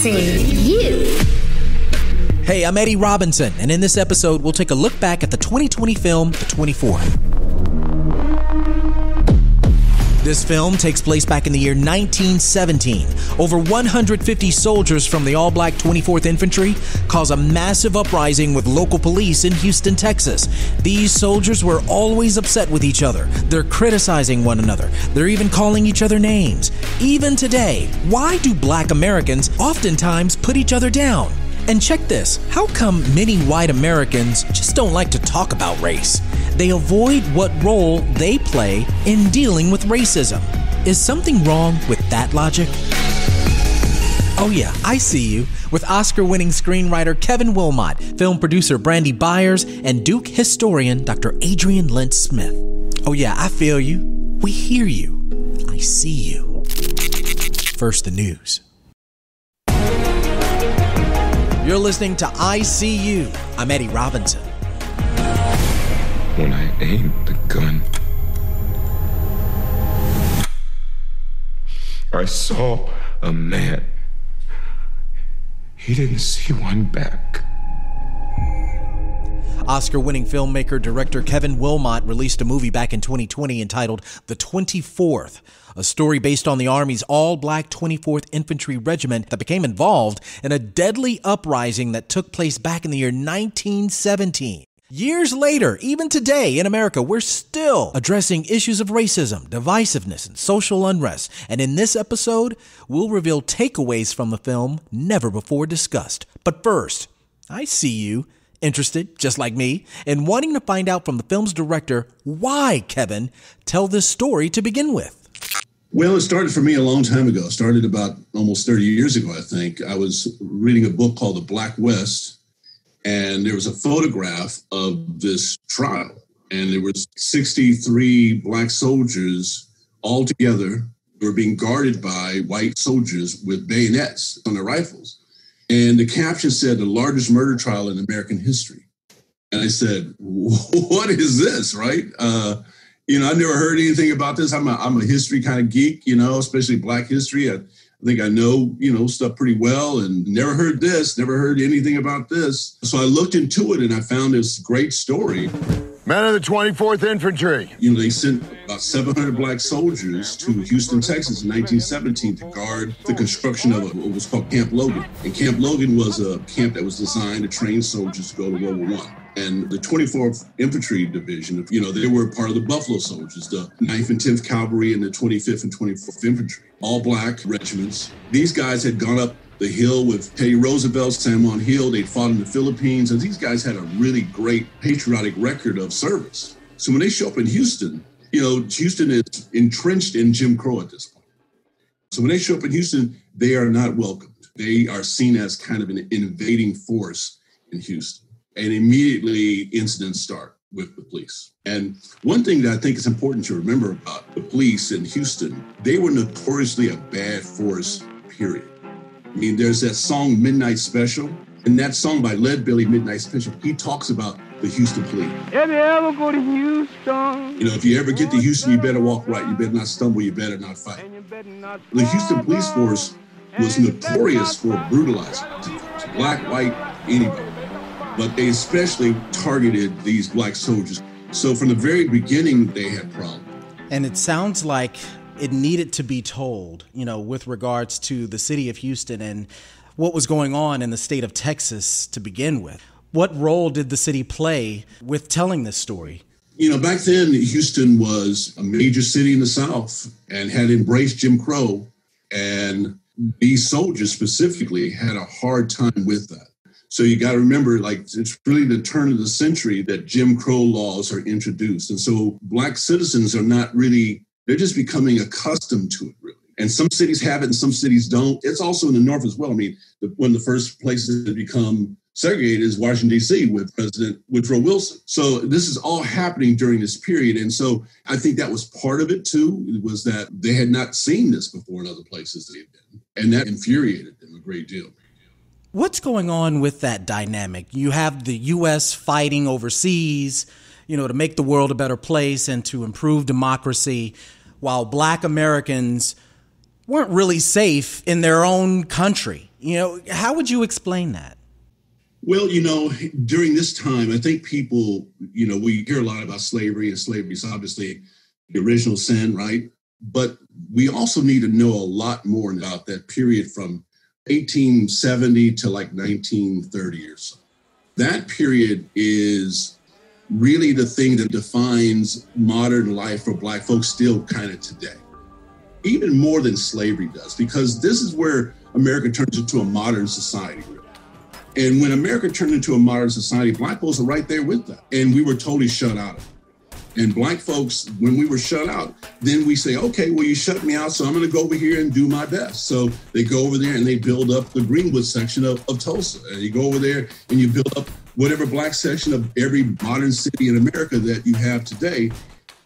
see you. Hey, I'm Eddie Robinson, and in this episode, we'll take a look back at the 2020 film, The 24th. This film takes place back in the year 1917. Over 150 soldiers from the all-black 24th Infantry cause a massive uprising with local police in Houston, Texas. These soldiers were always upset with each other. They're criticizing one another. They're even calling each other names. Even today, why do black Americans oftentimes put each other down? And check this, how come many white Americans just don't like to talk about race? They avoid what role they play in dealing with racism. Is something wrong with that logic? Oh yeah, I see you, with Oscar-winning screenwriter Kevin Willmott, film producer Brandy Byers, and Duke historian Dr. Adrian Lentz Smith. Oh yeah, I feel you. We hear you. I see you. First, the news. You're listening to I See You. I'm Eddie Robinson. When I aimed the gun, I saw a man. He didn't see one back. Oscar-winning filmmaker, director Kevin Willmott released a movie back in 2020 entitled The 24th, a story based on the Army's all-black 24th Infantry Regiment that became involved in a deadly uprising that took place back in the year 1917. Years later, even today in America, we're still addressing issues of racism, divisiveness, and social unrest. And in this episode, we'll reveal takeaways from the film never before discussed. But first, I see you interested, just like me, in wanting to find out from the film's director why Kevin tell this story to begin with. Well, it started for me a long time ago. It started about almost 30 years ago, I think. I was reading a book called The Black West, and there was a photograph of this trial. And there was 63 black soldiers all together who were being guarded by white soldiers with bayonets on their rifles. And the caption said, the largest murder trial in American history. And I said, what is this, right? I never heard anything about this. I'm a history kind of geek, especially black history. I think I know, stuff pretty well, and never heard anything about this. So I looked into it and I found this great story. Men of the 24th Infantry. They sent about 700 black soldiers to Houston, Texas in 1917 to guard the construction of what was called Camp Logan. And Camp Logan was a camp that was designed to train soldiers to go to World War I. And the 24th Infantry Division, they were part of the Buffalo Soldiers, the 9th and 10th Cavalry and the 25th and 24th Infantry, all black regiments. These guys had gone up the hill with Teddy Roosevelt, San Juan Hill. They'd fought in the Philippines, and these guys had a really great patriotic record of service. So when they show up in Houston, Houston is entrenched in Jim Crow at this point. So when they show up in Houston, they are not welcomed. They are seen as kind of an invading force in Houston. And immediately incidents start with the police. And one thing that I think is important to remember about the police in Houston, they were notoriously a bad force, period. I mean, there's that song Midnight Special, and that song by Lead Belly, Midnight Special, he talks about the Houston police. If you ever go to Houston, if you ever get to Houston, you better walk right. You better not stumble. You better not fight. The Houston police force was notorious for brutalizing black, white, anybody. But they especially targeted these black soldiers. So from the very beginning, they had problems. And it sounds like it needed to be told, with regards to the city of Houston and what was going on in the state of Texas to begin with. What role did the city play with telling this story? Back then, Houston was a major city in the South and had embraced Jim Crow. And these soldiers specifically had a hard time with that. So you got to remember, it's really the turn of the century that Jim Crow laws are introduced. And so black citizens are not really, they're just becoming accustomed to it, really. And some cities have it and some cities don't. It's also in the North as well. I mean, one of the first places to become segregated is Washington, D.C. with President Woodrow Wilson. So this is all happening during this period. And so I think that was part of it, too, was that they had not seen this before in other places they've been. And that infuriated them a great deal. What's going on with that dynamic? You have the U.S. fighting overseas, to make the world a better place and to improve democracy, while black Americans weren't really safe in their own country. How would you explain that? Well, during this time, I think people, we hear a lot about slavery, and slavery is obviously the original sin, right? But we also need to know a lot more about that period from 1870 to like 1930 or so. That period is really the thing that defines modern life for Black folks still kind of today, even more than slavery does, because this is where America turns into a modern society. And when America turned into a modern society, Black folks are right there with that. And we were totally shut out of it. And Black folks, when we were shut out, then we say, okay, well, you shut me out, so I'm going to go over here and do my best. So they go over there and they build up the Greenwood section of Tulsa. And you go over there and you build up whatever Black section of every modern city in America that you have today.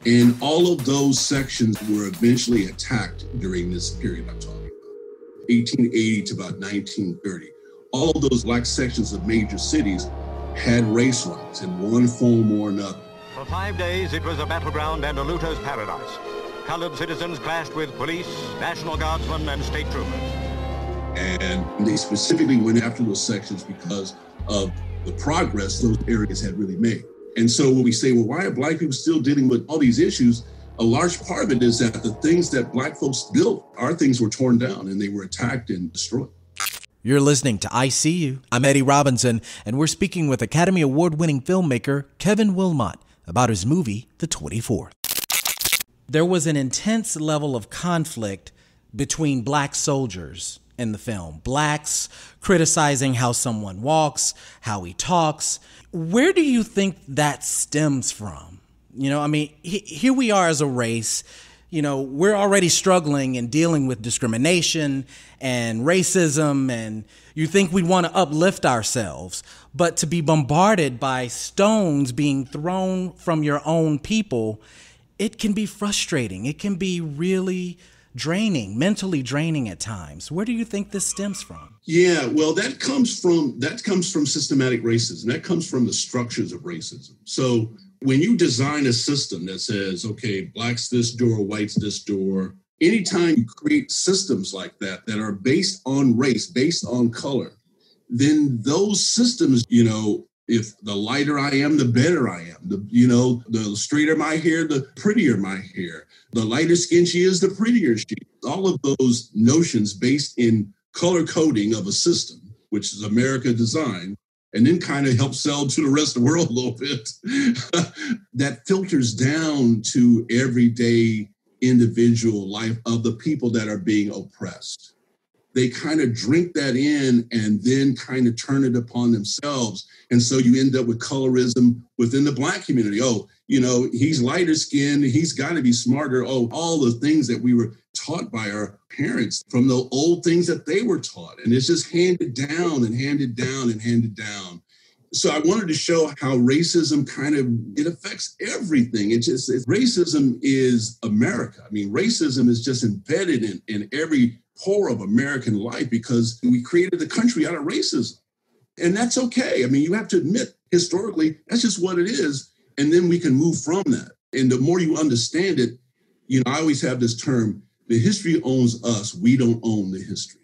And all of those sections were eventually attacked during this period I'm talking about, 1880 to about 1930. All of those Black sections of major cities had race riots in one form or another. For 5 days, it was a battleground and a looter's paradise. Colored citizens clashed with police, National Guardsmen, and state troopers. And they specifically went after those sections because of the progress those areas had really made. And so when we say, well, why are Black people still dealing with all these issues? A large part of it is that the things that Black folks built, our things were torn down and they were attacked and destroyed. You're listening to I See You. I'm Eddie Robinson, and we're speaking with Academy Award-winning filmmaker Kevin Willmott about his movie, The 24th. There was an intense level of conflict between Black soldiers in the film. Blacks criticizing how someone walks, how he talks. Where do you think that stems from? Here we are as a race. We're already struggling and dealing with discrimination and racism, and you think we want to uplift ourselves, but to be bombarded by stones being thrown from your own people, it can be frustrating. It can be really draining, mentally draining at times. Where do you think this stems from? Yeah, well, that comes from systematic racism. That comes from the structures of racism. So when you design a system that says, okay, Blacks this door, whites this door, anytime you create systems like that are based on race, based on color, then those systems, if the lighter I am, the better I am. The straighter my hair, the prettier my hair. The lighter skin she is, the prettier she is. All of those notions based in color coding of a system, which is America designed, and then kind of help sell to the rest of the world a little bit, that filters down to everyday individual life of the people that are being oppressed. They kind of drink that in and then kind of turn it upon themselves. And so you end up with colorism within the Black community. Oh, he's lighter skinned, he's got to be smarter. Oh, all the things that we were taught by our parents from the old things that they were taught. And it's just handed down and handed down and handed down. So I wanted to show how racism it affects everything. Racism is America. I mean, racism is just embedded in every pore of American life because we created the country out of racism. And that's okay. I mean, you have to admit, historically, that's just what it is. And then we can move from that. And the more you understand it, I always have this term, the history owns us, we don't own the history.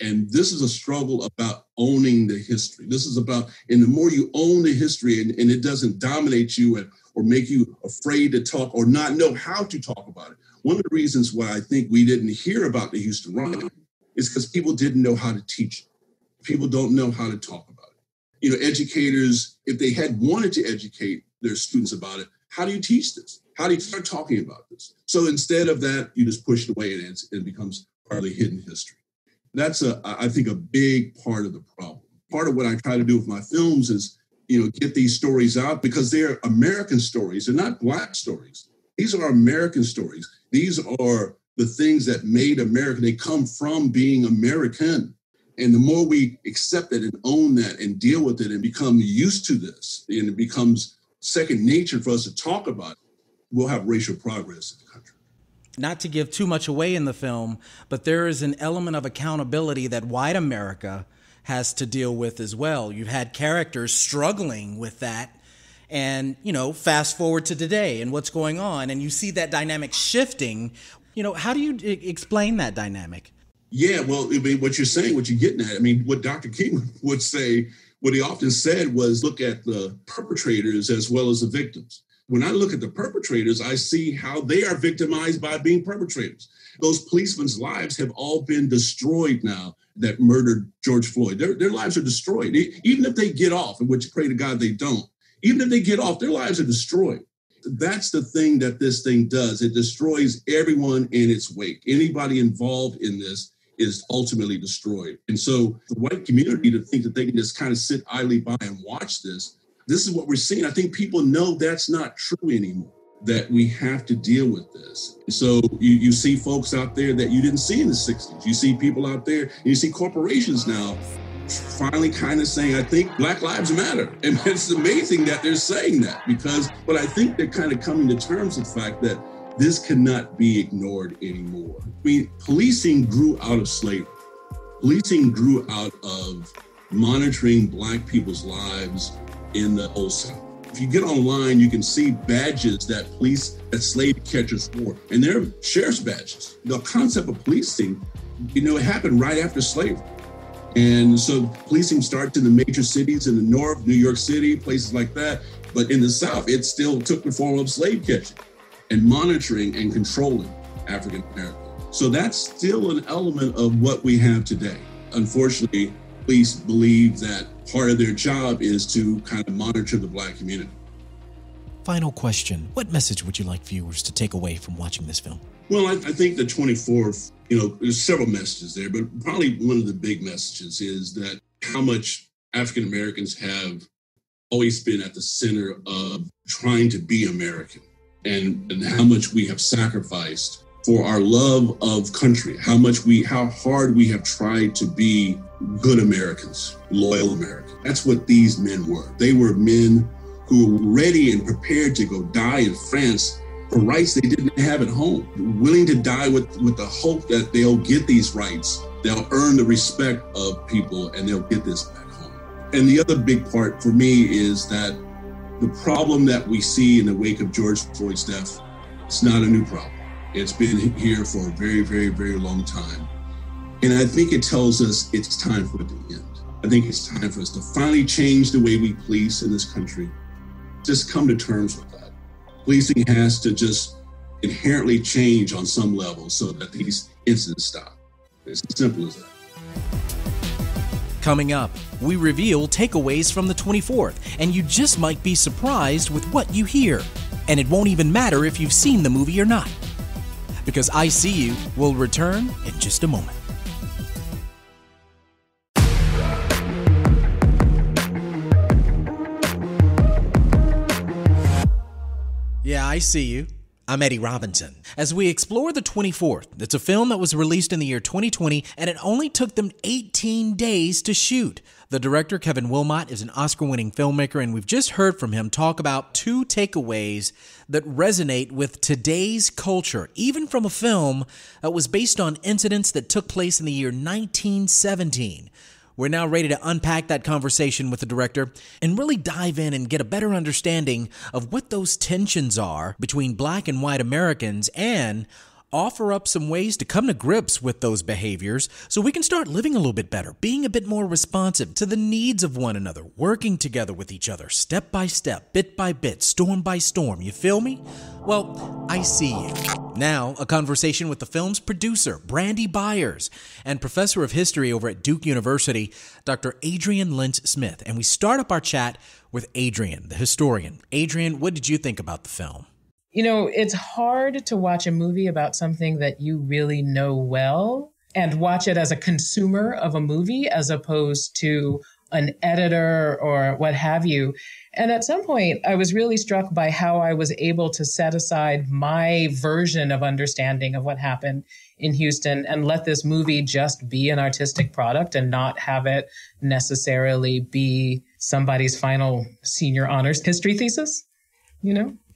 And this is a struggle about owning the history. This is about, and the more you own the history and it doesn't dominate you or make you afraid to talk or not know how to talk about it. One of the reasons why I think we didn't hear about the Houston riot is because people didn't know how to teach it. People don't know how to talk about it. Educators, if they had wanted to educate their students about it, how do you teach this? How do you start talking about this? So instead of that, you just push it away and it becomes part of the hidden history. That's, I think, a big part of the problem. Part of what I try to do with my films is, get these stories out because they're American stories. They're not Black stories. These are American stories. These are the things that made America. They come from being American. And the more we accept it and own that and deal with it and become used to this, and it becomes second nature for us to talk about it, we'll have racial progress in the country. Not to give too much away in the film, but there is an element of accountability that white America has to deal with as well. You've had characters struggling with that. And, fast forward to today and what's going on, and you see that dynamic shifting. How do you explain that dynamic? Yeah, well, I mean, what you're saying, what you're getting at, I mean, what Dr. King would say, what he often said was look at the perpetrators as well as the victims. When I look at the perpetrators, I see how they are victimized by being perpetrators. Those policemen's lives have all been destroyed now that murdered George Floyd. Their lives are destroyed. Even if they get off, in which pray to God they don't, even if they get off, their lives are destroyed. That's the thing that this thing does. It destroys everyone in its wake. Anybody involved in this is ultimately destroyed. And so the white community to think that they can just kind of sit idly by and watch this is what we're seeing. I think people know that's not true anymore, that we have to deal with this. So you see folks out there that you didn't see in the 60s. You see people out there, and you see corporations now finally kind of saying, I think Black Lives Matter. And it's amazing that they're saying that but I think they're kind of coming to terms with the fact that this cannot be ignored anymore. I mean, policing grew out of slavery. Policing grew out of monitoring Black people's lives in the Old South. If you get online, you can see badges that slave catchers wore, and they're sheriff's badges. The concept of policing, it happened right after slavery. And so policing starts in the major cities in the North, New York City, places like that. But in the South, it still took the form of slave catching and monitoring and controlling African Americans. So that's still an element of what we have today. Unfortunately, police believe that part of their job is to kind of monitor the Black community. Final question. What message would you like viewers to take away from watching this film? Well, I think the 24th, there's several messages there, but probably one of the big messages is that how much African Americans have always been at the center of trying to be American, and how much we have sacrificed for our love of country, how hard we have tried to be good Americans, loyal Americans. That's what these men were. They were men who were ready and prepared to go die in France for rights they didn't have at home, willing to die with the hope that they'll get these rights, they'll earn the respect of people, and they'll get this back home. And the other big part for me is that the problem that we see in the wake of George Floyd's death, it's not a new problem. It's been here for a very, very, very long time. And I think it tells us it's time for it to end. I think it's time for us to finally change the way we police in this country. Just come to terms with that. Policing has to just inherently change on some level so that these incidents stop. It's as simple as that. Coming up, we reveal takeaways from the 24th, and you just might be surprised with what you hear. And it won't even matter if you've seen the movie or not. Because I See You will return in just a moment. Yeah, I see you. I'm Eddie Robinson. As we explore the 24th, it's a film that was released in the year 2020, and it only took them 18 days to shoot. The director, Kevin Willmott, is an Oscar-winning filmmaker, and we've just heard from him talk about two takeaways that resonate with today's culture, even from a film that was based on incidents that took place in the year 1917. We're now ready to unpack that conversation with the director and really dive in and get a better understanding of what those tensions are between Black and white Americans and offer up some ways to come to grips with those behaviors so we can start living a little bit better, being a bit more responsive to the needs of one another, working together with each other, step by step, bit by bit, storm by storm. You feel me? Well, I see you. Now, a conversation with the film's producer, Brandy Byers, and professor of history over at Duke University, Dr. Adrienne Lentz-Smith. And we start up our chat with Adrienne, the historian. Adrienne, what did you think about the film? It's hard to watch a movie about something that you really know well and watch it as a consumer of a movie as opposed to an editor or what have you. And at some point, I was really struck by how I was able to set aside my version of understanding of what happened in Houston and let this movie just be an artistic product and not have it necessarily be somebody's final senior honors history thesis,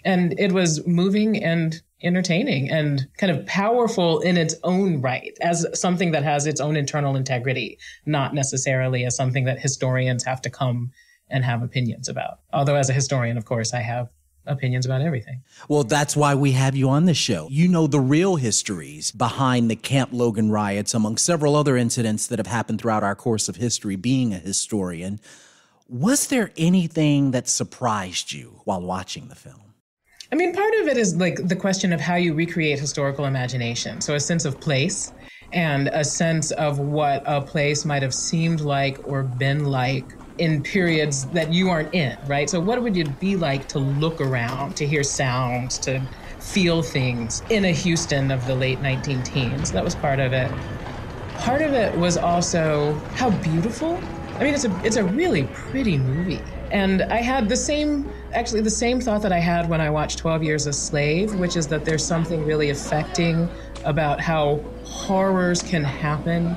And it was moving and entertaining and kind of powerful in its own right as something that has its own internal integrity, not necessarily as something that historians have to come and have opinions about. Although as a historian, of course, I have opinions about everything. Well, that's why we have you on this show. You know the real histories behind the Camp Logan riots, among several other incidents that have happened throughout our course of history, being a historian. Was there anything that surprised you while watching the film? I mean, part of it is like the question of how you recreate historical imagination. So a sense of place and a sense of what a place might have seemed like or been like in periods that you aren't in, right? So what would it be like to look around, to hear sounds, to feel things in a Houston of the late 19-teens? That was part of it. Part of it was also how beautiful. I mean, it's a really pretty movie. And I had the same thought that I had when I watched 12 Years a Slave, which is that there's something really affecting about how horrors can happen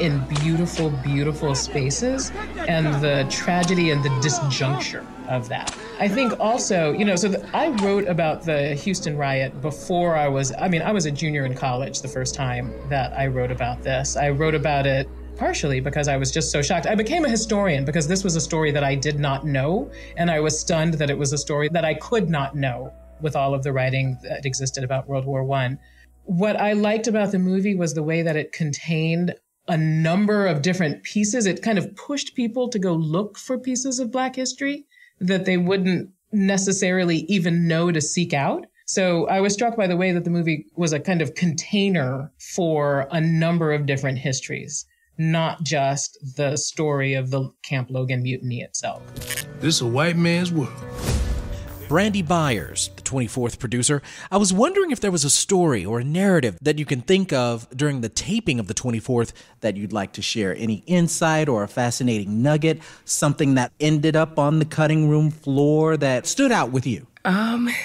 in beautiful, beautiful spaces and the tragedy and the disjuncture of that. I think also, I wrote about the Houston riot before I was a junior in college the first time that I wrote about this. I wrote about it partially because I was just so shocked. I became a historian because this was a story that I did not know, and I was stunned that it was a story that I could not know with all of the writing that existed about World War I. What I liked about the movie was the way that it contained a number of different pieces. It kind of pushed people to go look for pieces of Black history that they wouldn't necessarily even know to seek out. So I was struck by the way that the movie was a kind of container for a number of different histories, not just the story of the Camp Logan mutiny itself. This is a white man's world. Brandy Byers, the 24th producer, I was wondering if there was a story or a narrative that you can think of during the taping of the 24th that you'd like to share. Any insight or a fascinating nugget, something that ended up on the cutting room floor that stood out with you? I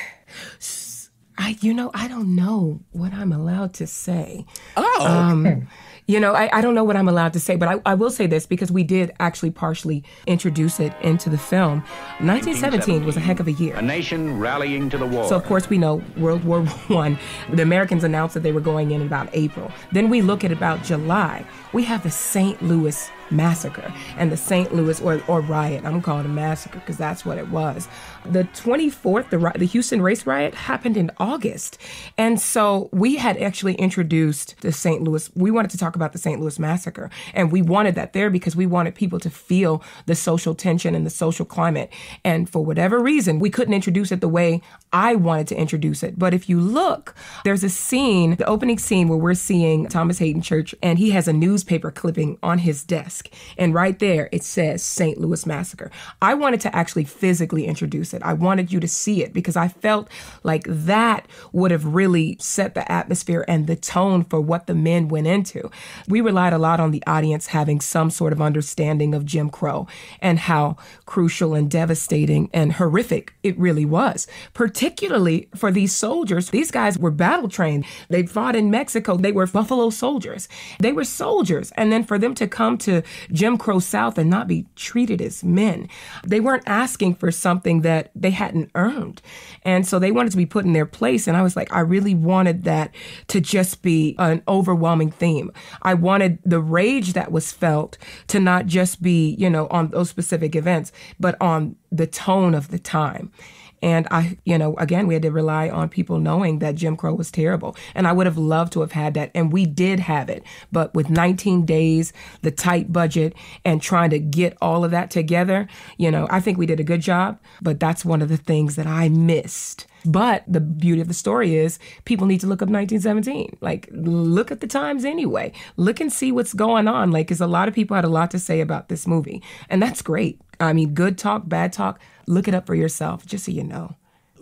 don't know what I'm allowed to say. Oh. I don't know what I'm allowed to say, but I will say this because we did actually partially introduce it into the film. 1917 was a heck of a year. A nation rallying to the war. So, of course, we know World War I. The Americans announced that they were going in about April. Then we look at about July. We have the St. Louis Massacre and the St. Louis or riot. I'm calling it a massacre because that's what it was. The 24th, the Houston race riot happened in August. And so we had actually introduced the St. Louis. We wanted to talk about the St. Louis Massacre. And we wanted that there because we wanted people to feel the social tension and the social climate. And for whatever reason, we couldn't introduce it the way I wanted to introduce it. But if you look, there's a scene, the opening scene where we're seeing Thomas Hayden Church, and he has a newspaper clipping on his desk. And right there, it says St. Louis Massacre. I wanted to actually physically introduce it. I wanted you to see it because I felt like that would have really set the atmosphere and the tone for what the men went into. We relied a lot on the audience having some sort of understanding of Jim Crow and how crucial and devastating and horrific it really was, particularly for these soldiers. These guys were battle trained. They fought in Mexico. They were Buffalo Soldiers. They were soldiers. And then for them to come to Jim Crow South and not be treated as men. They weren't asking for something that they hadn't earned. And so they wanted to be put in their place. And I was like, I really wanted that to just be an overwhelming theme. I wanted the rage that was felt to not just be, on those specific events, but on the tone of the time. And again, we had to rely on people knowing that Jim Crow was terrible. And I would have loved to have had that. And we did have it. But with 19 days, the tight budget, and trying to get all of that together, I think we did a good job. But that's one of the things that I missed. But the beauty of the story is people need to look up 1917. Like, look at the times anyway. Look and see what's going on. Because a lot of people had a lot to say about this movie. And that's great. I mean, good talk, bad talk. Look it up for yourself, just so you know.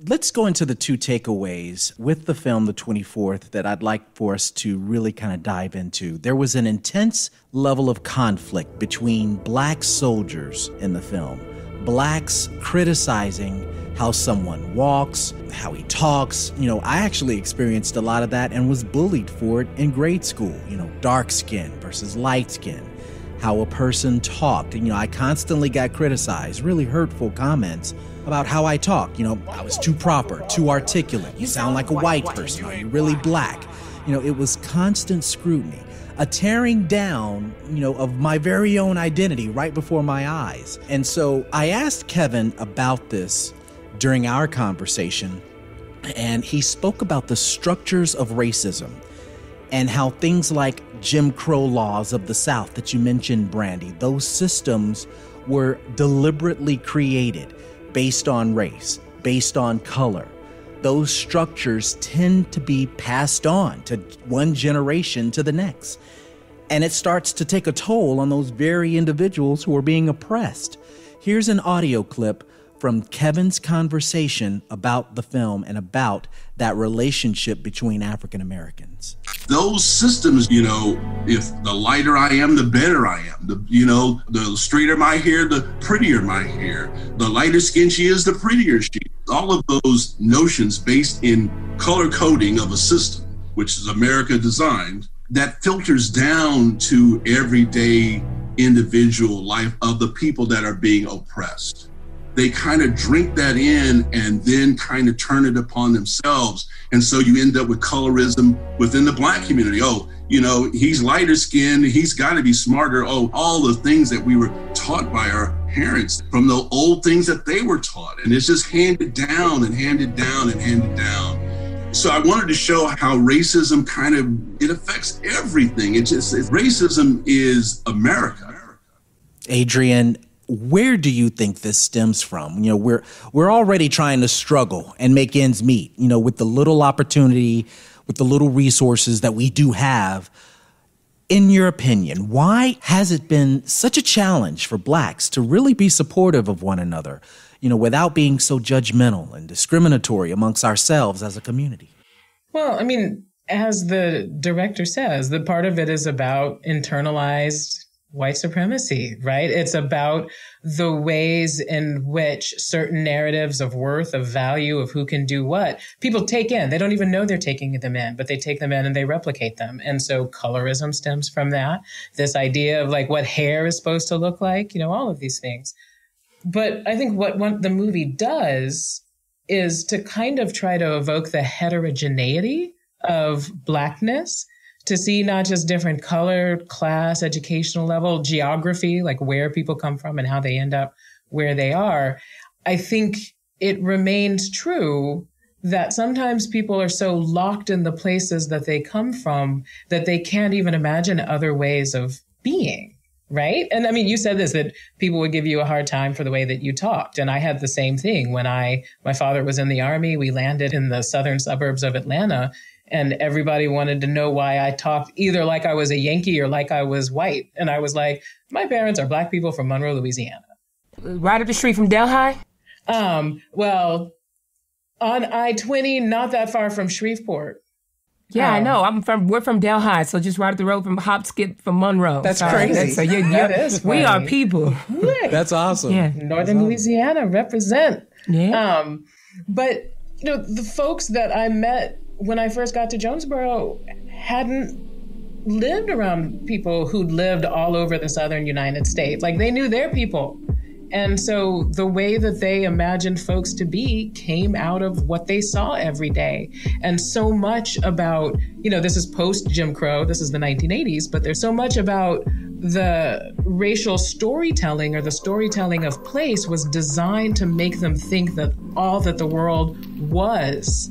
Let's go into the two takeaways with the film, The 24th, that I'd like for us to really kind of dive into. There was an intense level of conflict between Black soldiers in the film. Blacks criticizing how someone walks, how he talks. I actually experienced a lot of that and was bullied for it in grade school. Dark skin versus light skin. How a person talked. I constantly got criticized, really hurtful comments about how I talk. I was too proper, too articulate. You sound like a white person. Are you really Black? It was constant scrutiny, a tearing down, of my very own identity right before my eyes. And so I asked Kevin about this during our conversation, and he spoke about the structures of racism and how things like Jim Crow laws of the South that you mentioned, Brandy, those systems were deliberately created based on race, based on color. Those structures tend to be passed on to one generation to the next. And it starts to take a toll on those very individuals who are being oppressed. Here's an audio clip from Kevin's conversation about the film and about that relationship between African Americans. Those systems, if the lighter I am, the better I am. The straighter my hair, the prettier my hair. The lighter skin she is, the prettier she is. All of those notions based in color coding of a system, which is America designed, that filters down to everyday individual life of the people that are being oppressed. They kind of drink that in and then kind of turn it upon themselves. And so you end up with colorism within the Black community. Oh, he's lighter skinned, he's got to be smarter. Oh, all the things that we were taught by our parents from the old things that they were taught. And it's just handed down and handed down and handed down. So I wanted to show how racism it affects everything. Racism is America. Adrian, where do you think this stems from? We're already trying to struggle and make ends meet, with the little opportunity, with the little resources that we do have. In your opinion, why has it been such a challenge for Blacks to really be supportive of one another, without being so judgmental and discriminatory amongst ourselves as a community? Well, as the director says, the part of it is about internalized white supremacy, right? It's about the ways in which certain narratives of worth, of value, of who can do what, people take in. They don't even know they're taking them in, but they take them in and they replicate them. And so colorism stems from that. This idea of what hair is supposed to look like, all of these things. But I think what the movie does is to kind of try to evoke the heterogeneity of Blackness, to see not just different color, class, educational level, geography, like where people come from and how they end up where they are. I think it remains true that sometimes people are so locked in the places that they come from that they can't even imagine other ways of being, right? And you said this, that people would give you a hard time for the way that you talked. And I had the same thing when my father was in the Army. We landed in the southern suburbs of Atlanta, and everybody wanted to know why I talked either like I was a Yankee or like I was white. And I was like, my parents are Black people from Monroe, Louisiana. Right up the street from Delhi? Well, on I-20, not that far from Shreveport. Yeah, I know. We're from Delhi, so just right up the road from hop skip from Monroe. That's crazy. That is funny. We are people. That's awesome. Yeah. Northern Louisiana, represent. Yeah. But the folks that I met when I first got to Jonesboro hadn't lived around people who'd lived all over the southern United States. They knew their people. And so the way that they imagined folks to be came out of what they saw every day. And so much about, this is post Jim Crow, this is the 1980s, but there's so much about the racial storytelling or the storytelling of place was designed to make them think that all that the world was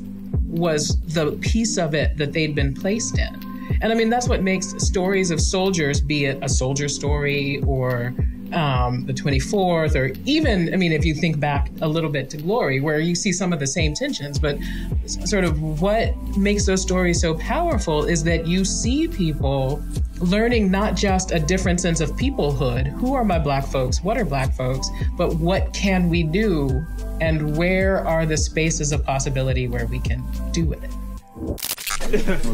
the piece of it that they'd been placed in. And that's what makes stories of soldiers, be it a soldier story or the 24th, or even, if you think back a little bit to Glory, where you see some of the same tensions, but sort of what makes those stories so powerful is that you see people learning not just a different sense of peoplehood, who are my Black folks, what are Black folks, but what can we do, and where are the spaces of possibility where we can do it. Well,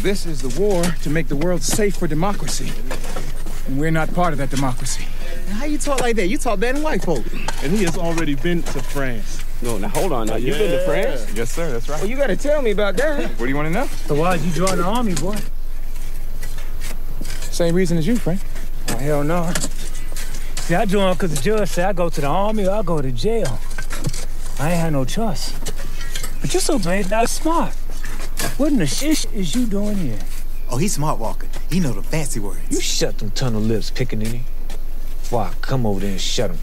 this is the war to make the world safe for democracy, and we're not part of that democracy. How you talk like that? You talk better than white folk. And he has already been to France. No, now hold on. Now you been to France? Yes, sir. That's right. Well, you got to tell me about that. What do you want to know? So why did you join the Army, boy? Same reason as you, Frank. Oh, hell no. See, I joined because the judge said I go to the Army or I go to jail. I ain't had no choice. But you're so bad, not smart. What in the shit is you doing here? Oh, he's smart walking. He know the fancy words. You shut them tunnel lips, pickaninny. Before I come over there and shut them.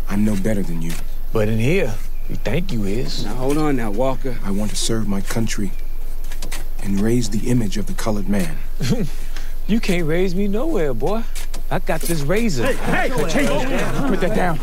I'm no better than you. But in here, You think you is. Now, hold on now, Walker. I want to serve my country and raise the image of the colored man. You can't raise me nowhere, boy. I got this razor. Hey, put that down.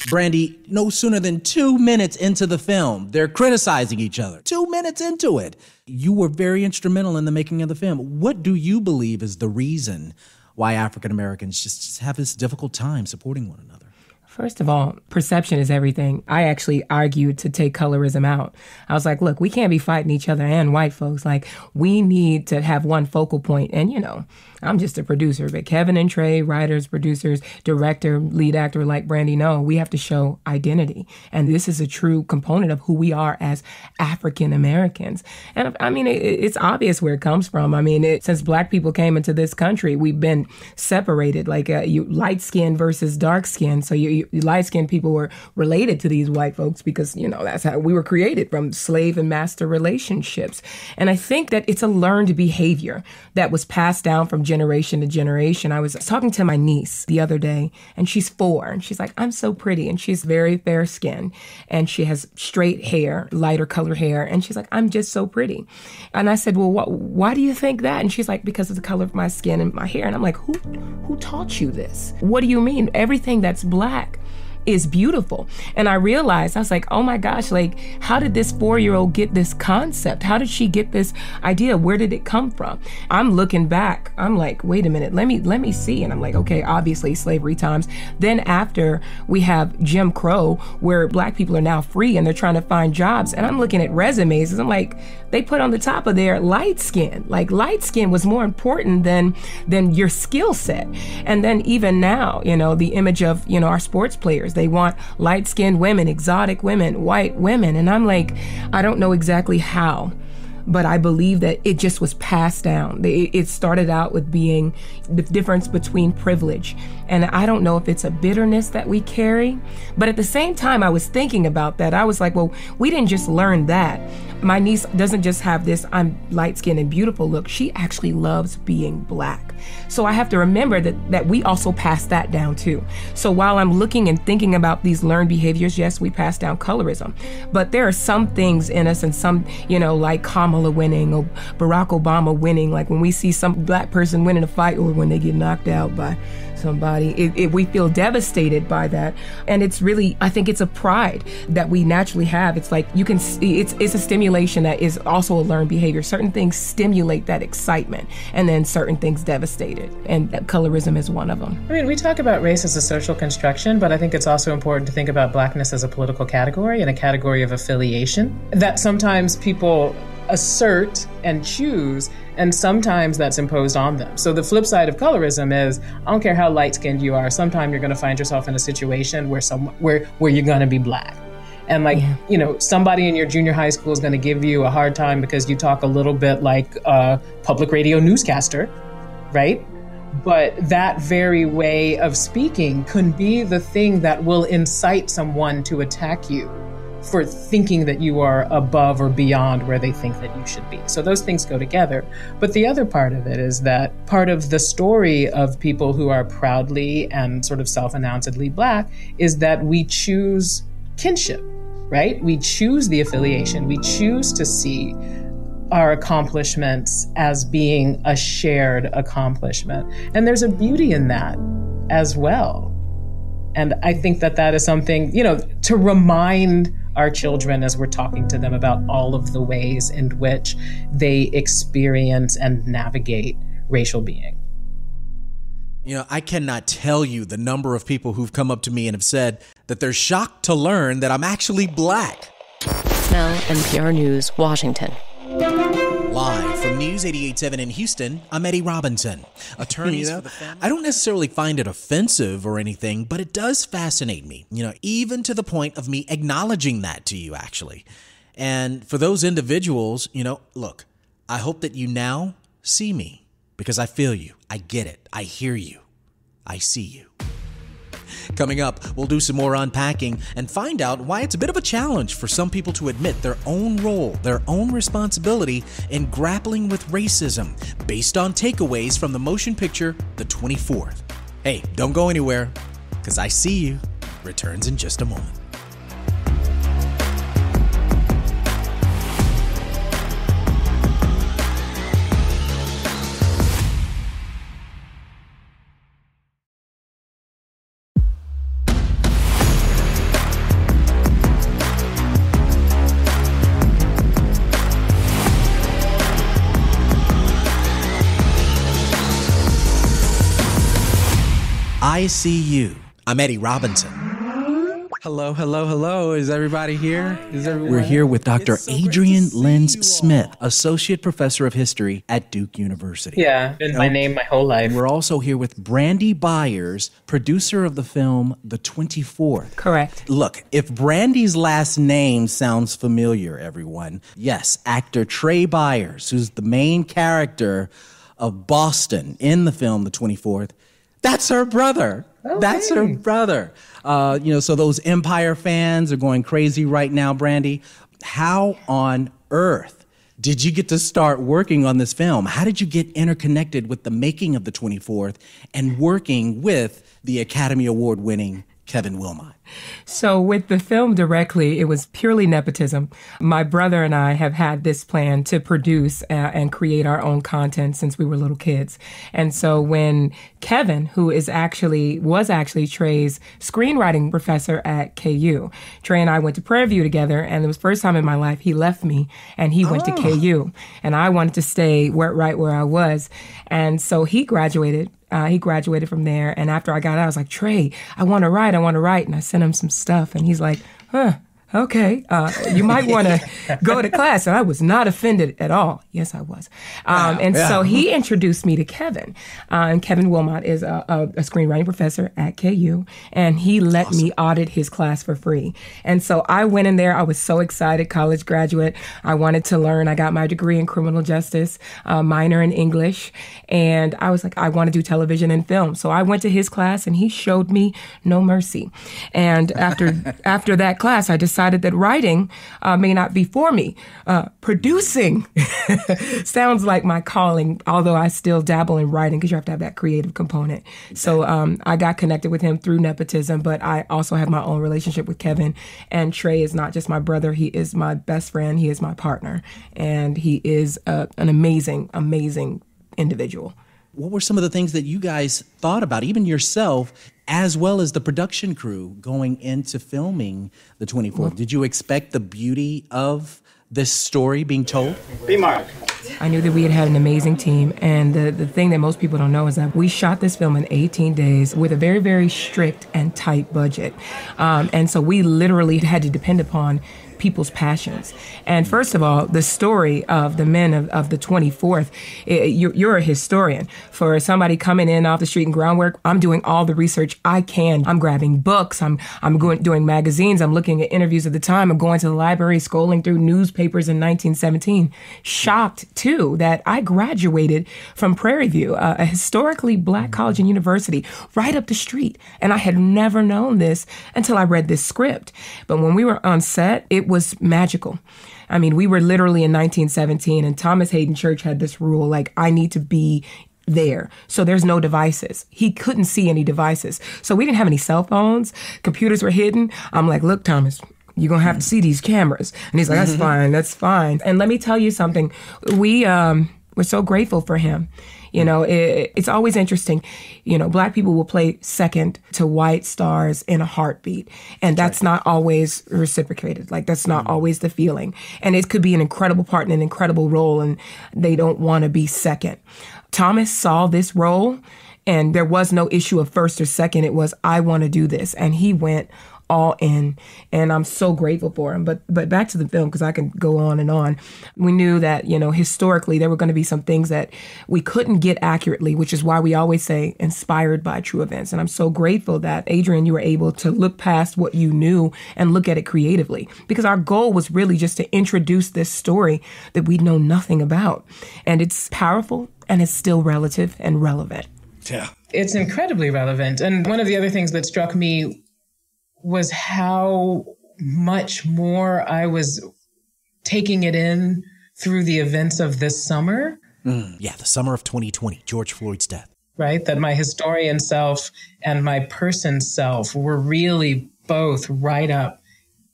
Brandy, no sooner than 2 minutes into the film, they're criticizing each other. 2 minutes into it. You were very instrumental in the making of the film. What do you believe is the reason why African Americans just have this difficult time supporting one another? First of all, perception is everything. I actually argued to take colorism out. I was like, look, we can't be fighting each other and white folks. Like, we need to have one focal point. And, you know, I'm just a producer, but Kevin and Trey, writers, producers, director, lead actor like Brandy, know we have to show identity. And this is a true component of who we are as African Americans. And I mean, it's obvious where it comes from. I mean, since Black people came into this country, we've been separated, like you light skin versus dark skin. So you light skinned people were related to these white folks because, you know, that's how we were created, from slave and master relationships. And I think that it's a learned behavior that was passed down from generation to generation. I was talking to my niece the other day, and she's 4, and she's like, I'm so pretty. And she's very fair skinned, and she has straight hair, lighter color hair. And she's like, I'm just so pretty. And I said, well, why do you think that? And she's like, because of the color of my skin and my hair. And I'm like, who taught you this? What do you mean? Everything that's Black is beautiful. And I realized, I was like, oh my gosh, like, how did this 4-year-old get this concept? How did she get this idea? Where did it come from? I'm looking back. I'm like, wait a minute, let me see. And I'm like, okay, obviously slavery times. Then after we have Jim Crow, where Black people are now free and they're trying to find jobs. And I'm looking at resumes and I'm like, they put on the top of their light skin. Like, light skin was more important than your skill set. And then even now, you know, the image of, you know, our sports players, they want light-skinned women, exotic women, white women. And I'm like, I don't know exactly how, but I believe that it just was passed down. It started out with being the difference between privilege. And I don't know if it's a bitterness that we carry, but at the same time, I was thinking about that. I was like, well, we didn't just learn that. My niece doesn't just have this I'm light-skinned and beautiful look. She actually loves being Black. So I have to remember that we also pass that down too. So while I'm looking and thinking about these learned behaviors, yes, we pass down colorism, but there are some things in us and some, you know, like Kamala winning or Barack Obama winning, like when we see some Black person winning a fight or when they get knocked out by somebody, we feel devastated by that. And it's really, I think it's a pride that we naturally have. It's like you can see, it's a stimulation that is also a learned behavior. Certain things stimulate that excitement, and then certain things devastate it. And colorism is one of them. I mean, we talk about race as a social construction, but I think it's also important to think about Blackness as a political category and a category of affiliation that sometimes people assert and choose, and sometimes that's imposed on them. So the flip side of colorism is, I don't care how light-skinned you are, sometime you're going to find yourself in a situation where you're going to be Black. And like, you know, somebody in your junior high school is going to give you a hard time because you talk a little bit like a public radio newscaster, right? But that very way of speaking can be the thing that will incite someone to attack you for thinking that you are above or beyond where they think that you should be. So those things go together. But the other part of it is that part of the story of people who are proudly and sort of self-announcedly Black is that we choose kinship, right? We choose the affiliation. We choose to see our accomplishments as being a shared accomplishment. And there's a beauty in that as well. And I think that is something, you know, to remind our children as we're talking to them about all of the ways in which they experience and navigate racial being. You know, I cannot tell you the number of people who've come up to me and have said that they're shocked to learn that I'm actually Black. Snell, NPR News, Washington. Live from News 88.7 in Houston, I'm Eddie Robinson. Attorneys for the family. I don't necessarily find it offensive or anything, but it does fascinate me, you know, even to the point of me acknowledging that to you, actually. And for those individuals, you know, look, I hope that you now see me because I feel you. I get it. I hear you. I see you. Coming up, we'll do some more unpacking and find out why it's a bit of a challenge for some people to admit their own role, their own responsibility in grappling with racism based on takeaways from the motion picture, The 24th. Hey, don't go anywhere, because I See You returns in just a moment. I See You. I'm Eddie Robinson. Hello. Is everybody here? We're here with Dr. Adrienne Lenz Smith, Associate Professor of History at Duke University. Yeah, been my name my whole life. We're also here with Brandy Byers, producer of the film The 24th. Correct. Look, if Brandy's last name sounds familiar, everyone, yes, actor Trey Byers, who's the main character of Boston in the film The 24th, that's her brother. Okay. That's her brother. So those Empire fans are going crazy right now, Brandy. How on earth did you get to start working on this film? How did you get interconnected with the making of The 24th and working with the Academy Award-winning Kevin Willmott? So with the film directly, it was purely nepotism. My brother and I have had this plan to produce and create our own content since we were little kids. And so when Kevin, who was actually Trey's screenwriting professor at KU, Trey and I went to Prairie View together, and it was the first time in my life he left me and he went to KU. And I wanted to stay right where I was. And so he graduated. He graduated from there. And after I got out, I was like, Trey, I want to write. And I sent him some stuff. And he's like, okay, you might want to go to class. And I was not offended at all. Yes, I was. So he introduced me to Kevin. And Kevin Willmott is a screenwriting professor at KU. And he let me audit his class for free. And so I went in there. I was so excited, college graduate. I wanted to learn. I got my degree in criminal justice, minor in English. And I was like, I want to do television and film. So I went to his class and he showed me no mercy. And after that class, I decided that writing may not be for me. Producing sounds like my calling, although I still dabble in writing because you have to have that creative component. So I got connected with him through nepotism, but I also have my own relationship with Kevin. And Trey is not just my brother. He is my best friend. He is my partner. And he is an amazing, amazing individual. What were some of the things that you guys thought about, even yourself, as well as the production crew going into filming The 24th? Did you expect the beauty of this story being told? B-Mark. I knew that we had an amazing team, and the thing that most people don't know is that we shot this film in 18 days with a very, very strict and tight budget. And so we literally had to depend upon people's passions. And first of all, the story of the men of the 24th, you're a historian. For somebody coming in off the street and groundwork, I'm doing all the research I can. I'm grabbing books. I'm doing magazines. I'm looking at interviews at the time. I'm going to the library, scrolling through newspapers in 1917. Shocked, too, that I graduated from Prairie View, a historically black college and university, right up the street. And I had never known this until I read this script. But when we were on set, it was magical. I mean, we were literally in 1917, and Thomas Hayden Church had this rule, like, I need to be there. So there's no devices. He couldn't see any devices. So we didn't have any cell phones. Computers were hidden. I'm like, look, Thomas, you're going to have to see these cameras. And he's like, that's fine. And let me tell you something. We're so grateful for him. You know, it's always interesting. You know, black people will play second to white stars in a heartbeat. And that's not always reciprocated. Like, that's not always the feeling. And it could be an incredible part and an incredible role, and they don't want to be second. Thomas saw this role, and there was no issue of first or second. It was, I want to do this. And he went all in, and I'm so grateful for him. But back to the film, because I can go on and on. We knew that, you know, historically there were going to be some things that we couldn't get accurately, which is why we always say inspired by true events. And I'm so grateful that, Adrienne, you were able to look past what you knew and look at it creatively, because our goal was really just to introduce this story that we know nothing about. And it's powerful, and it's still relative and relevant. Yeah. It's incredibly relevant. And one of the other things that struck me was how much more I was taking it in through the events of this summer. The summer of 2020, George Floyd's death. Right? That my historian self and my person self were really both right up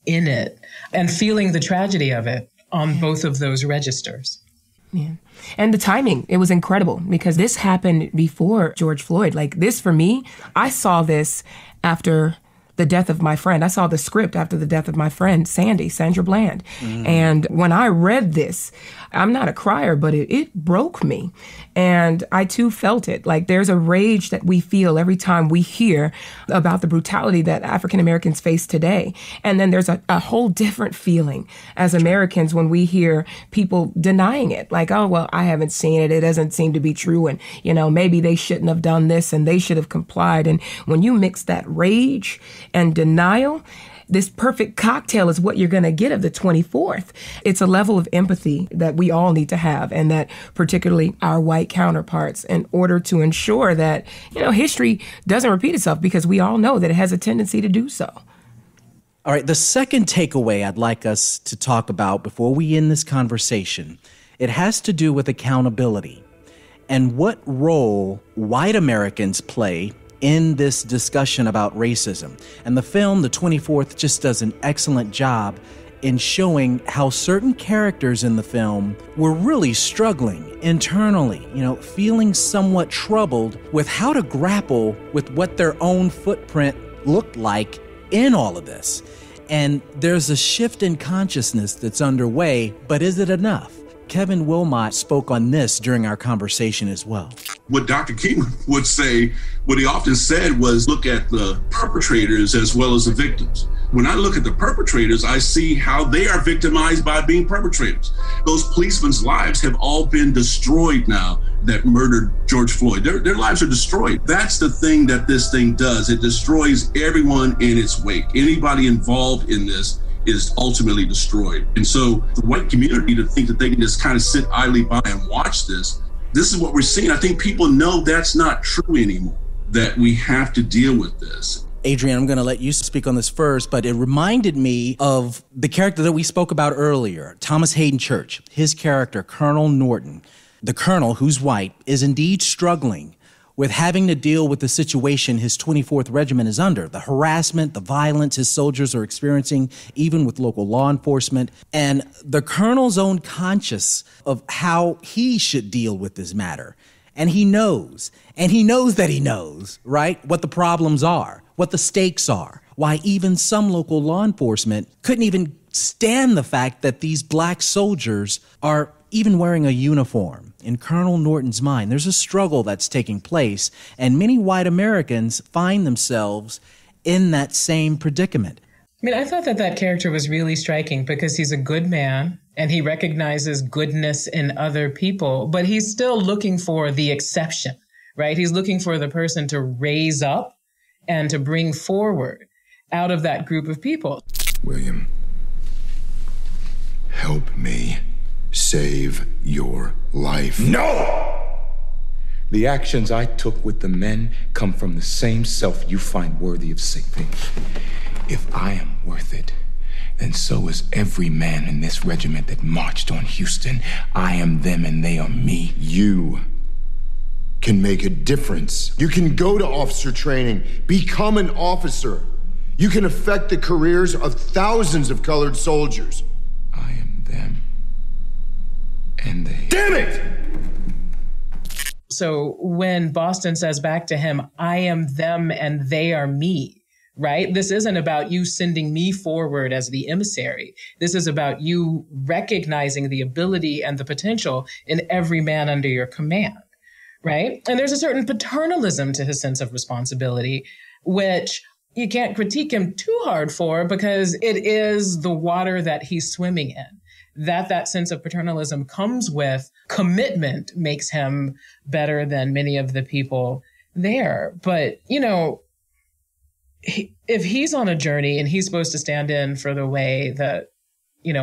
in it and feeling the tragedy of it on both of those registers. Yeah. And the timing, it was incredible, because this happened before George Floyd. Like, this, for me, I saw this after the death of my friend. I saw the script after the death of my friend, Sandra Bland. And when I read this, I'm not a crier, but it broke me. And I too felt it. Like there's a rage that we feel every time we hear about the brutality that African Americans face today. And then there's a whole different feeling as Americans when we hear people denying it. Like, oh, well, I haven't seen it. It doesn't seem to be true. And, maybe they shouldn't have done this and they should have complied. And when you mix that rage and denial, this perfect cocktail is what you're going to get of the 24th. It's a level of empathy that we all need to have, and that particularly our white counterparts, in order to ensure that, history doesn't repeat itself, because we all know that it has a tendency to do so. All right, the second takeaway I'd like us to talk about before we end this conversation, it has to do with accountability and what role white Americans play in this discussion about racism. And the film, The 24th, just does an excellent job in showing how certain characters in the film were really struggling internally, feeling somewhat troubled with how to grapple with what their own footprint looked like in all of this. And there's a shift in consciousness that's underway, but is it enough? Kevin Willmott spoke on this during our conversation as well. What Dr. King would say, what he often said was, look at the perpetrators as well as the victims. When I look at the perpetrators, I see how they are victimized by being perpetrators. Those policemen's lives have all been destroyed now that murdered George Floyd. Their lives are destroyed. That's the thing that this thing does. It destroys everyone in its wake. Anybody involved in this is ultimately destroyed. And so the white community, to think that they can just kind of sit idly by and watch this is what we're seeing. I think people know that's not true anymore, that we have to deal with this. Adrian, I'm going to let you speak on this first, but it reminded me of the character that we spoke about earlier, Thomas Hayden Church. His character, Colonel Norton, the colonel, who's white, is indeed struggling with having to deal with the situation his 24th Regiment is under, the harassment, the violence his soldiers are experiencing, even with local law enforcement, and the colonel's own conscious of how he should deal with this matter. And he knows that he knows, right, what the problems are, what the stakes are, why even some local law enforcement couldn't even stand the fact that these black soldiers are even wearing a uniform. In Colonel Norton's mind, there's a struggle that's taking place, and many white Americans find themselves in that same predicament. I mean, I thought that character was really striking because he's a good man and he recognizes goodness in other people, but he's still looking for the exception, right? He's looking for the person to raise up and to bring forward out of that group of people. William, help me save your life. No! The actions I took with the men come from the same self you find worthy of saving. If I am worth it, then so is every man in this regiment that marched on Houston. I am them and they are me. You can make a difference. You can go to officer training, become an officer. You can affect the careers of thousands of colored soldiers. I am them. And they... Damn it! So when Boston says back to him, I am them and they are me, right? This isn't about you sending me forward as the emissary. This is about you recognizing the ability and the potential in every man under your command, right? And there's a certain paternalism to his sense of responsibility, which you can't critique him too hard for because it is the water that he's swimming in. That sense of paternalism comes with commitment makes him better than many of the people there. But, if he's on a journey and he's supposed to stand in for the way that,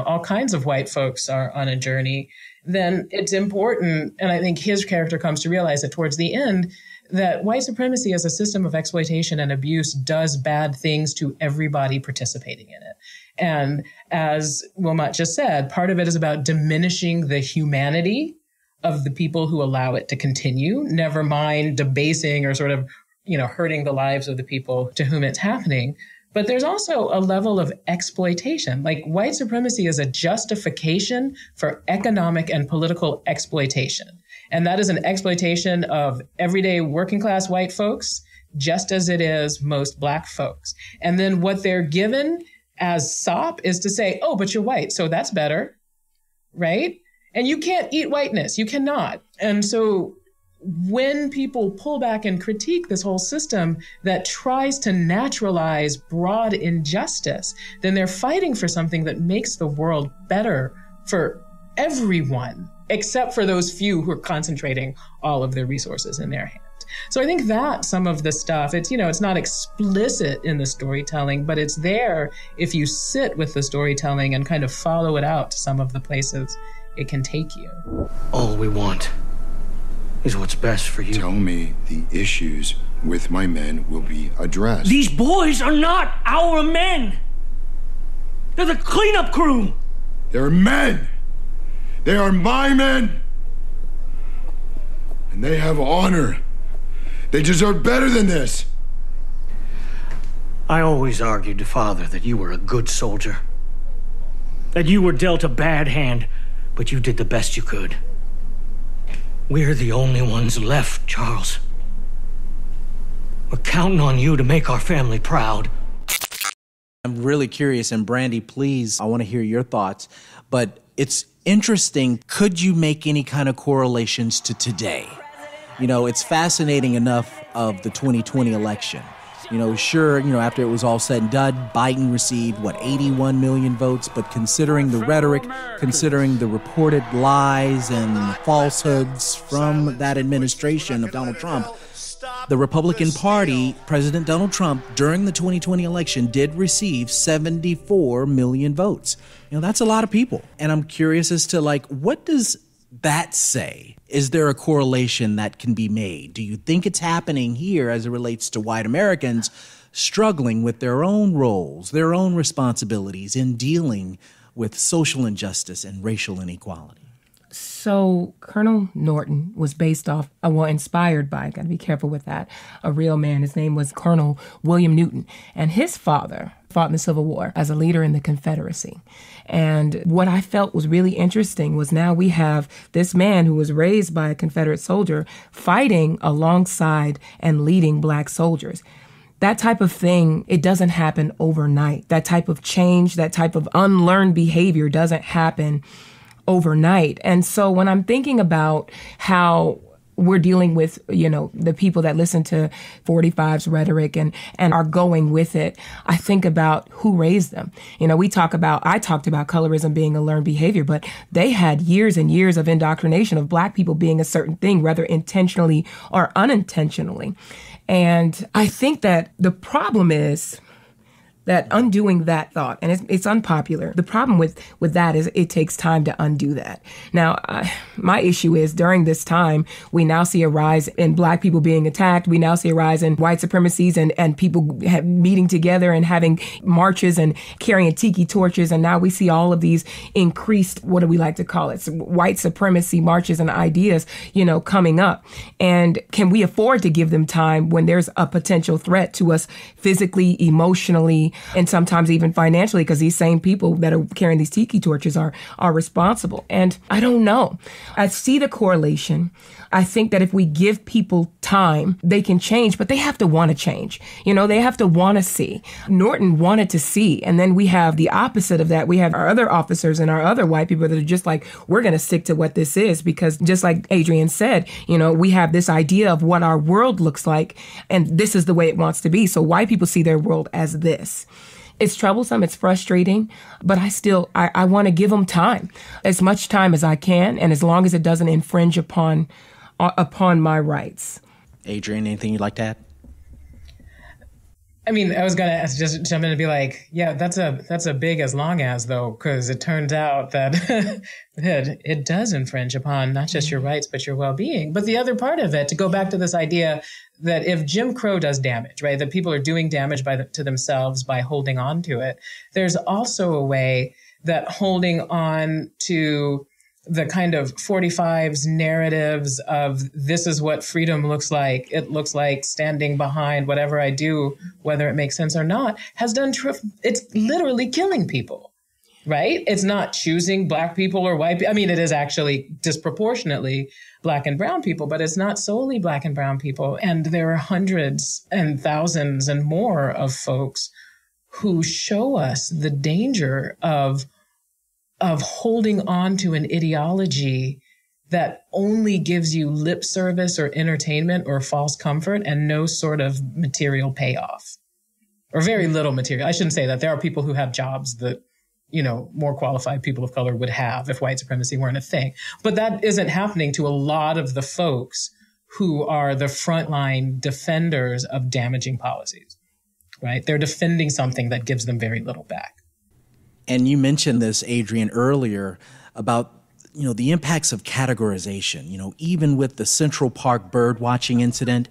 all kinds of white folks are on a journey, then it's important. And I think his character comes to realize that towards the end, that white supremacy as a system of exploitation and abuse does bad things to everybody participating in it. And as Willmott just said, part of it is about diminishing the humanity of the people who allow it to continue, never mind debasing or sort of, hurting the lives of the people to whom it's happening. But there's also a level of exploitation. Like white supremacy is a justification for economic and political exploitation. And that is an exploitation of everyday working class white folks just as it is most Black folks. And then what they're given as sop is to say, oh, but you're white, so that's better, right? And you can't eat whiteness. You cannot. And so when people pull back and critique this whole system that tries to naturalize broad injustice, then they're fighting for something that makes the world better for everyone, except for those few who are concentrating all of their resources in their hands. So I think that some of the stuff, it's not explicit in the storytelling, but it's there if you sit with the storytelling and kind of follow it out to some of the places it can take you. All we want is what's best for you. Tell me the issues with my men will be addressed. These boys are not our men. They're the cleanup crew. They're men. They are my men. And they have honor. They deserve better than this. I always argued to Father that you were a good soldier. That you were dealt a bad hand, but you did the best you could. We're the only ones left, Charles. We're counting on you to make our family proud. I'm really curious, and Brandy, please, I want to hear your thoughts, but it's interesting. Could you make any kind of correlations to today? It's fascinating enough of the 2020 election. Sure, after it was all said and done, Biden received, 81 million votes, but considering the rhetoric, considering the reported lies and falsehoods from that administration of Donald Trump, the Republican Party, President Donald Trump, during the 2020 election did receive 74 million votes. That's a lot of people. And I'm curious as to, what does that say? Is there a correlation that can be made? Do you think it's happening here as it relates to white Americans struggling with their own roles, their own responsibilities in dealing with social injustice and racial inequality? So Colonel Norton was inspired by, got to be careful with that, a real man. His name was Colonel William Newton. And his father fought in the Civil War as a leader in the Confederacy. And what I felt was really interesting was now we have this man who was raised by a Confederate soldier fighting alongside and leading Black soldiers. That type of thing, it doesn't happen overnight. That type of change, that type of unlearned behavior doesn't happen overnight. And so when I'm thinking about how we're dealing with, the people that listen to 45's rhetoric and are going with it, I think about who raised them. I talked about colorism being a learned behavior, but they had years and years of indoctrination of Black people being a certain thing, whether intentionally or unintentionally. And I think that the problem is that undoing that thought, and it's unpopular. The problem with that is it takes time to undo that. Now, my issue is during this time, we now see a rise in Black people being attacked. We now see a rise in white supremacies and people meeting together and having marches and carrying tiki torches. And now we see all of these increased, what do we like to call it, white supremacy marches and ideas, coming up. And can we afford to give them time when there's a potential threat to us physically, emotionally, and sometimes even financially, because these same people that are carrying these tiki torches are responsible? And I don't know. I see the correlation. I think that if we give people time, they can change, but they have to want to change. They have to want to see. Norton wanted to see. And then we have the opposite of that. We have our other officers and our other white people that are just like, we're going to stick to what this is, because just like Adrian said, we have this idea of what our world looks like, and this is the way it wants to be. So white people see their world as this. It's troublesome, it's frustrating, but I want to give them time, as much time as I can, and as long as it doesn't infringe upon my rights. Adrian, anything you'd like to add? I mean, I was going to just jump in and be like, yeah, that's a big as long as, though, because it turns out that it does infringe upon not just your rights, but your well-being. But the other part of it, to go back to this idea that if Jim Crow does damage, right, that people are doing damage to themselves by holding on to it, there's also a way that holding on to the kind of 45's narratives of this is what freedom looks like. It looks like standing behind whatever I do, whether it makes sense or not, has done, it's literally killing people. right? It's not choosing Black people or white people. I mean, it is actually disproportionately Black and brown people, but it's not solely Black and brown people. And there are hundreds and thousands and more of folks who show us the danger of holding on to an ideology that only gives you lip service or entertainment or false comfort and no sort of material payoff, or very little material. I shouldn't say that. There are people who have jobs that, you know, more qualified people of color would have if white supremacy weren't a thing. But that isn't happening to a lot of the folks who are the frontline defenders of damaging policies, right? They're defending something that gives them very little back. And you mentioned this, Adrienne, earlier about, you know, the impacts of categorization. You know, even with the Central Park bird watching incident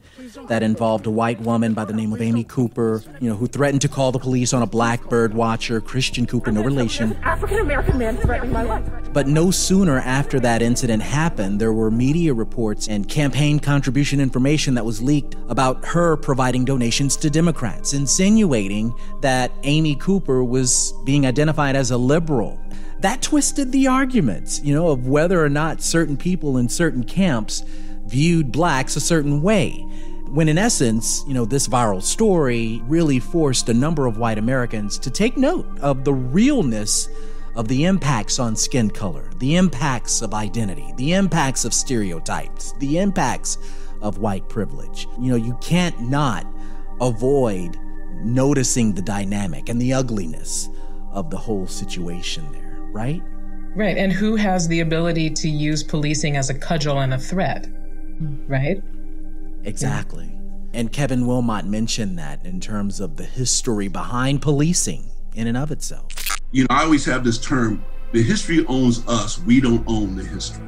that involved a white woman by the name of Amy Cooper, you know, who threatened to call the police on a Black bird watcher, Christian Cooper, no relation. African-American man threatening my life. But no sooner after that incident happened, there were media reports and campaign contribution information that was leaked about her providing donations to Democrats, insinuating that Amy Cooper was being identified as a liberal. That twisted the arguments, you know, of whether or not certain people in certain camps viewed Blacks a certain way. When in essence, you know, this viral story really forced a number of white Americans to take note of the realness of the impacts on skin color, the impacts of identity, the impacts of stereotypes, the impacts of white privilege. You know, you can't not avoid noticing the dynamic and the ugliness of the whole situation there. Right? Right. And who has the ability to use policing as a cudgel and a threat? Right? Exactly. Yeah. And Kevin Willmott mentioned that in terms of the history behind policing in and of itself. You know, I always have this term, the history owns us, we don't own the history.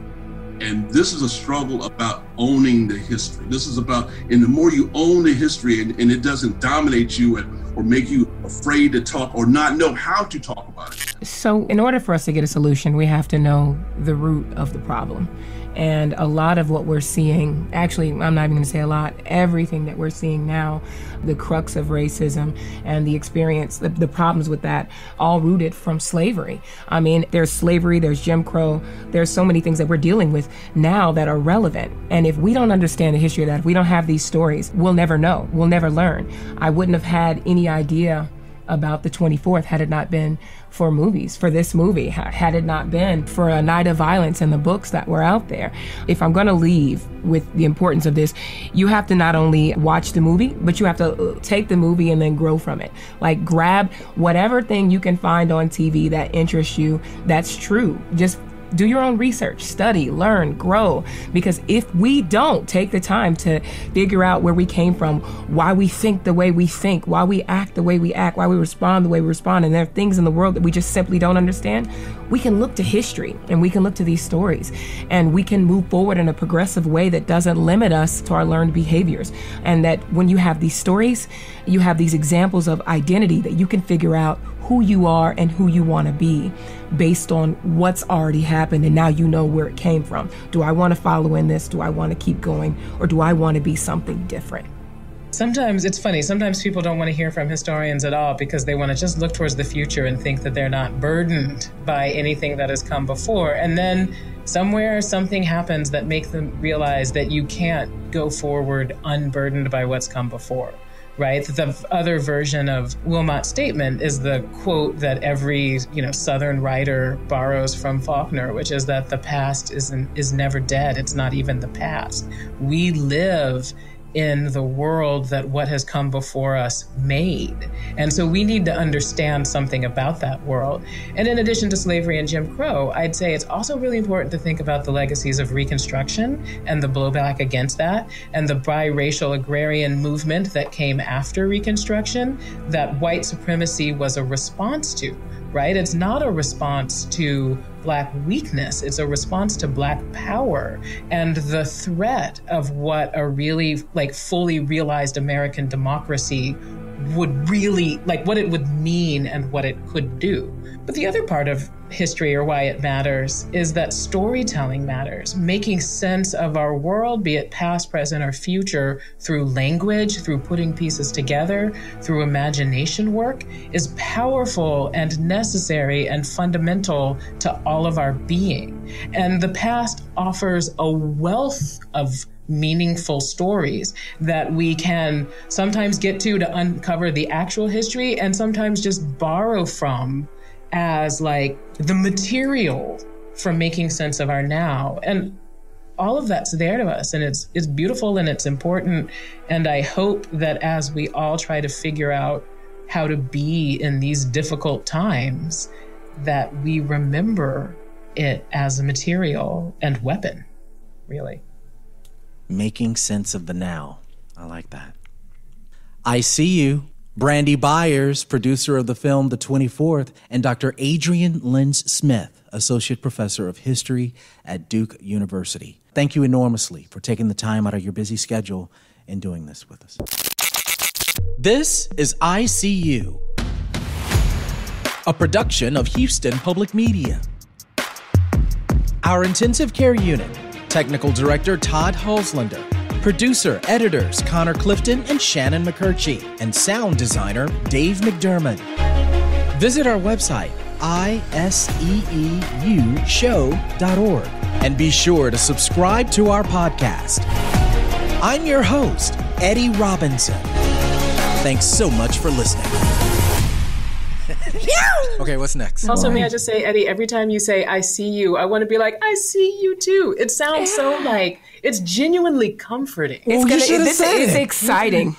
And this is a struggle about owning the history. This is about, and the more you own the history and it doesn't dominate you or make you afraid to talk or not know how to talk about it. So in order for us to get a solution, we have to know the root of the problem. And a lot of what we're seeing, actually, I'm not even going to say a lot, everything that we're seeing now, the crux of racism and the experience, the problems with that, all rooted from slavery. I mean, there's slavery, there's Jim Crow, there's so many things that we're dealing with now that are relevant. And if we don't understand the history of that, if we don't have these stories, we'll never know, we'll never learn. I wouldn't have had any idea about the 24th had it not been for movies, for this movie, had it not been for A Night of Violence and the books that were out there. If I'm going to leave with the importance of this, you have to not only watch the movie, but you have to take the movie and then grow from it. Like, grab whatever thing you can find on TV that interests you, that's true. Just do your own research, study, learn, grow. Because if we don't take the time to figure out where we came from, why we think the way we think, why we act the way we act, why we respond the way we respond, and there are things in the world that we just simply don't understand, we can look to history and we can look to these stories and we can move forward in a progressive way that doesn't limit us to our learned behaviors. And that when you have these stories, you have these examples of identity that you can figure out who you are and who you want to be based on what's already happened, and now you know where it came from. Do I want to follow in this? Do I want to keep going? Or do I want to be something different? Sometimes it's funny. Sometimes people don't want to hear from historians at all because they want to just look towards the future and think that they're not burdened by anything that has come before. And then somewhere something happens that makes them realize that you can't go forward unburdened by what's come before. Right? The other version of Willmott's statement is the quote that every, Southern writer borrows from Faulkner, which is that the past is never dead. It's not even the past. We live in the world that what has come before us made. And so we need to understand something about that world. And in addition to slavery and Jim Crow, I'd say it's also really important to think about the legacies of Reconstruction and the blowback against that, and the biracial agrarian movement that came after Reconstruction that white supremacy was a response to, right? It's not a response to Black weakness. It's a response to Black power and the threat of what a really fully realized American democracy would really, like what it would mean and what it could do. But the other part of history, or why it matters, is that storytelling matters. Making sense of our world, be it past, present, or future, through language, through putting pieces together, through imagination work, is powerful and necessary and fundamental to all of our being. And the past offers a wealth of meaningful stories that we can sometimes get to uncover the actual history, and sometimes just borrow from as like the material for making sense of our now. And all of that's there to us, and it's beautiful and it's important. And I hope that as we all try to figure out how to be in these difficult times, that we remember it as a material and weapon, really. Making sense of the now. I like that. I See You. Brandy Byers, producer of the film The 24th, and Dr. Adrienne Lens Smith, Associate Professor of History at Duke University. Thank you enormously for taking the time out of your busy schedule and doing this with us. This is I See You, a production of Houston Public Media. Our intensive care unit, Technical Director Todd Halslander, producer, editors Connor Clifton and Shannon McCurchie, and sound designer Dave McDermott. Visit our website, iseeushow.org, and be sure to subscribe to our podcast. I'm your host, Eddie Robinson. Thanks so much for listening. Okay, what's next? Also, may I just say, Eddie, every time you say, I see you, I want to be like, I see you too. It sounds so like, it's genuinely comforting. It's exciting.